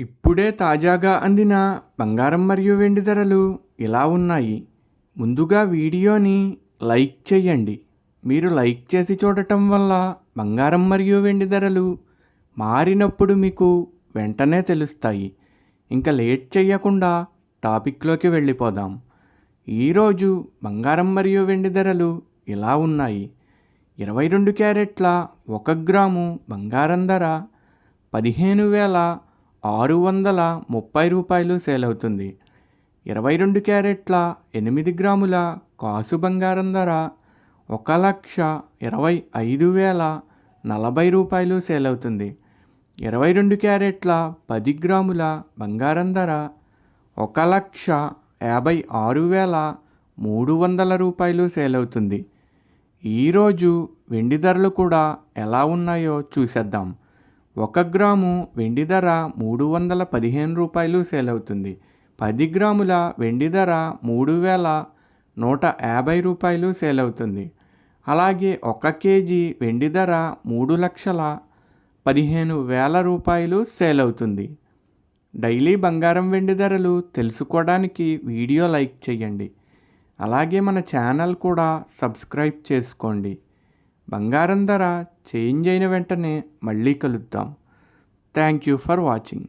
ఇప్పుడే తాజాగా అందిన బంగారం మరియు వెండి ధరలు ఇలా ఉన్నాయి. ముందుగా వీడియోని లైక్ చేయండి. మీరు లైక్ చేసి చూడటం వల్ల బంగారం మరియు వెండి ధరలు మారినప్పుడు మీకు వెంటనే తెలుస్తాయి. ఇంకా లేట్ చేయకుండా టాపిక్లోకి వెళ్ళిపోదాం. ఈరోజు బంగారం మరియు వెండి ధరలు ఇలా ఉన్నాయి. 22 క్యారెట్ల 1 గ్రాము బంగారం ధర 15,630 రూపాయలు సేల్ అవుతుంది. 22 క్యారెట్ల 8 గ్రాముల కాసు బంగారం ధర 1,25,040 రూపాయలు సేల్ అవుతుంది. 22 క్యారెట్ల 10 గ్రాముల బంగారం ధర 1,56,300 రూపాయలు సేల్ అవుతుంది. ఈరోజు వెండి ధరలు కూడా ఎలా ఉన్నాయో చూసేద్దాం. 1 గ్రాము వెండి ధర 315 రూపాయలు సేల్ అవుతుంది. 10 గ్రాముల వెండి ధర 3,150 రూపాయలు సేల్ అవుతుంది. అలాగే 1 కేజీ వెండి ధర 3,15,000 రూపాయలు సేల్ అవుతుంది. డైలీ బంగారం వెండి ధరలు తెలుసుకోవడానికి వీడియో లైక్ చేయండి. అలాగే మన ఛానల్ కూడా సబ్స్క్రైబ్ చేసుకోండి. బంగారం ధర చేంజ్ అయిన వెంటనే మళ్ళీ కలుద్దాం. Thank you for watching.